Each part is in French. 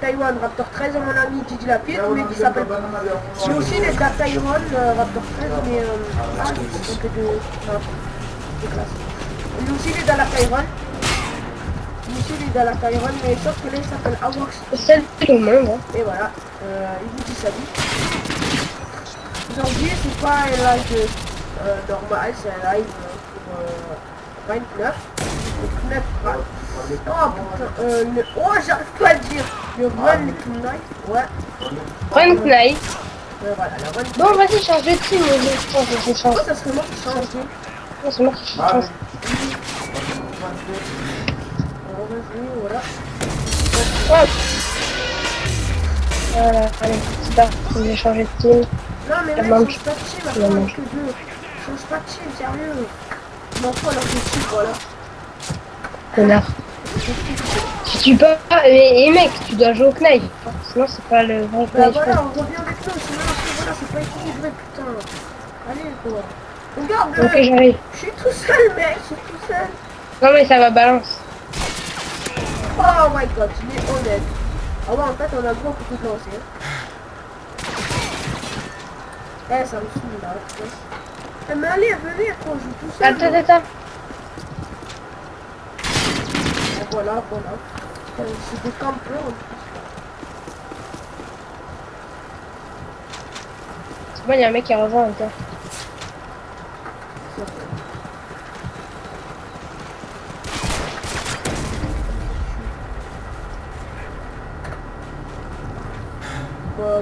Taïwan Raptor 13 à mon ami Didi Lapide, mais qui s'appelle... J'ai aussi les Data Taïwan Raptor 13, mais... ah, je me suis trompé de... Non, de classe. Lui aussi, il est dans la Taïwan. Lui aussi, il est dans la Taïwan, mais sauf que là, il s'appelle Awox. Salut tout le monde. Hein. Et voilà, il vous dit salut. Aujourd'hui, c'est pas un live normal, c'est un live pour Minecraft. Oh putain, oh j'arrive pas à le dire. Le Run Knife, ouais. Run Knight. Voilà, la Run. Bon, vas-y, change de team. Je change. Oh, ça serait moi qui change. Non, c'est moi qui change. Voilà. Ouais. Voilà, allez, c'est parti, je vais changer de team. Non mais mec, mange. change pas de team, après on est que deux. Change pas de team, sérieux. Je m'en fous alors que je suis, voilà. Connard. Tu tues pas. Et mec, tu dois jouer au knife. Sinon, c'est pas le vrai Bah knife. voilà, on revient avec nous, sinon voilà, c'est pas équilibré, putain. Allez quoi. Regarde, Ok, j'arrive. je suis tout seul mec, je suis tout seul. Non, mais ça va balance. Oh my god, il est honnête. Ah ouais, en fait, on a le droit pour tout lancer. Eh, ça me saoule là. Eh, mais allez, venez, quoi, je joue tout seul. Attends. Et voilà. C'est des campeurs en plus. C'est bon, il y a un mec qui a rejoint encore.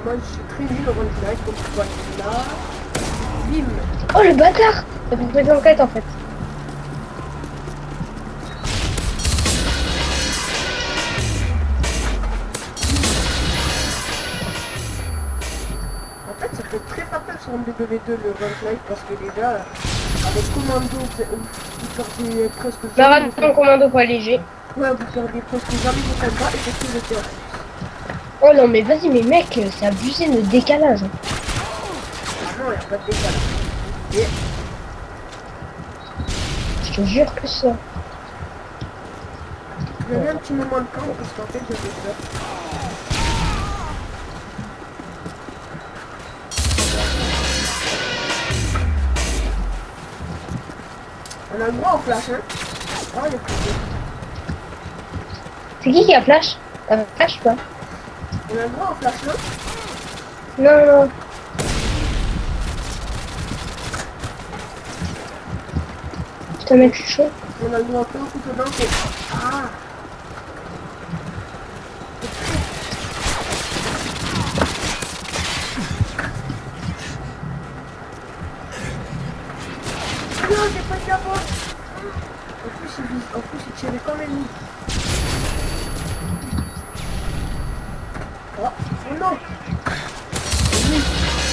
Moi je suis très nul au run knife, comme tu vois là. Bim. Oh, le bâtard. T'as fait une enquête en fait. En fait ça peut être très fatal sur MW2 le run knife parce que déjà avec commando vous perdez presque Marathon ton commando poids léger. Ouais, vous perdez presque jamais vos combats et c'est tout le terrain. Oh non, mais vas-y, mais mec, c'est abusé le décalage. Ah non, il n'y a pas de décalage. Et Je te jure que ça. j'avais un petit moment de camp parce qu'en fait j'avais peur. On a le droit au flash, hein. Oh, il est plus vite. C'est qui a flash? T'as flash ou pas? On a le droit au flash, hein. Non. Putain, mec, je suis chaud. On a le droit au couteau dedans, c'est... Ah. Non, j'ai pas de la boîte. En plus, il tirait comme ennemi. Oh non.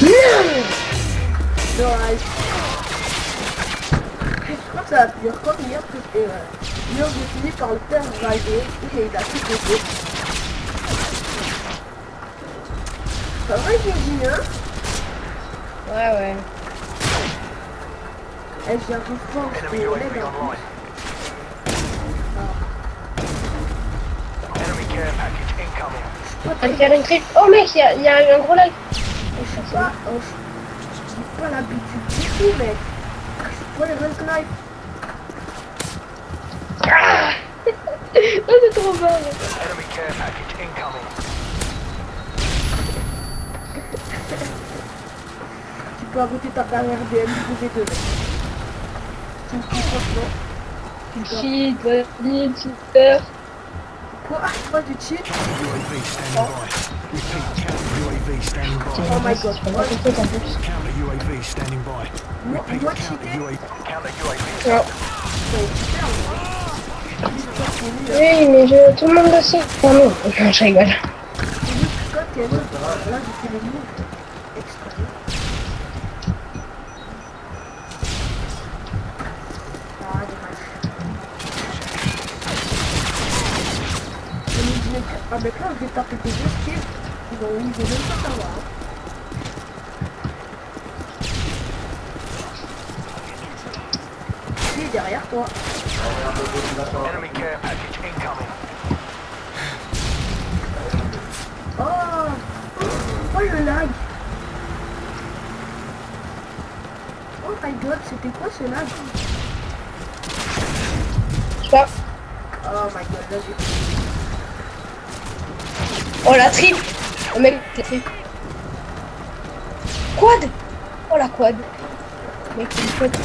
Oui. Dommage. Je crois que ça va finir comme hier, parce que hier j'ai fini par le faire driver et il a tout pété. C'est vrai que j'ai dit, hein? Ouais. Et j'y arrive pas, je peux l'aide en plus. Allez faire une trip. Oh mec, il y a un gros lag. Je sais pas, j'ai pas l'habitude du tout, mec. Je suis pas les run knife. Ah oh, c'est trop fort. Tu peux arrêter ta carrière de MW2, mec. Tu me dis franchement. Cheat, vas-y, cheater. Quoi? Moi du cheat? UAV standing by. Repeat, counter UAV standing by. Oh my god. Je peux pas t'inquiète en plus. Counter UAV standing by. Repeat, Moi counter cheater? UAV. Counter UAV. Non. C'est Oui, mais tout le monde aussi. Oh non, je rigole. juste quand t'es là, j'ai fait les moves exprès. Ah, dommage. Avec là, je vais taper des deux skills. Ils vont même pas savoir. Il est derrière toi. Enemy care package incoming. Oh le lag. Oh my god, c'était quoi ce lag? Je sais pas. Oh my god, là j'ai... Oh la trip. Oh mec, la trip. Quad. Oh la quad. Mec, c'est une quad.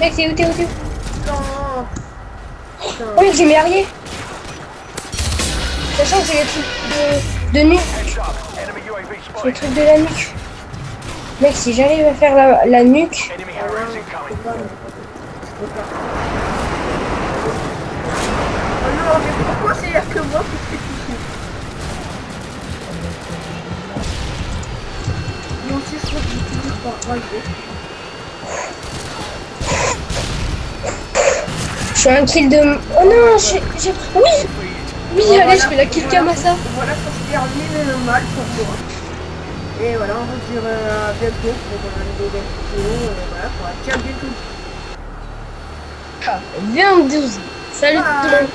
Mec, t'es où, t'es où, t'es où? Non. Putain. Oh mec, j'ai mis arrière. Sachant que j'ai les trucs de nuque. Heads up. Enemy UAV J'ai le spotted. truc de la nuque. Mec, si j'arrive à faire la nuque. Enemy Ah Harriers non, incoming. c'est pas... c'est trop tard. Oh non, mais pourquoi c'est là que moi qui te fais toucher? Et aussi, je crois que j'ai fini par rager. Je suis un kill de... Oh non, j'ai... Oui. Oui, Bon, allez, voilà, je fais la kill voilà, Kamasa. Voilà, ça se termine le match pour toi. Et voilà, on vous dit à bientôt pour une nouvelle vidéo. Voilà, quoi. Ciao, bientôt. 22. Salut tout le monde.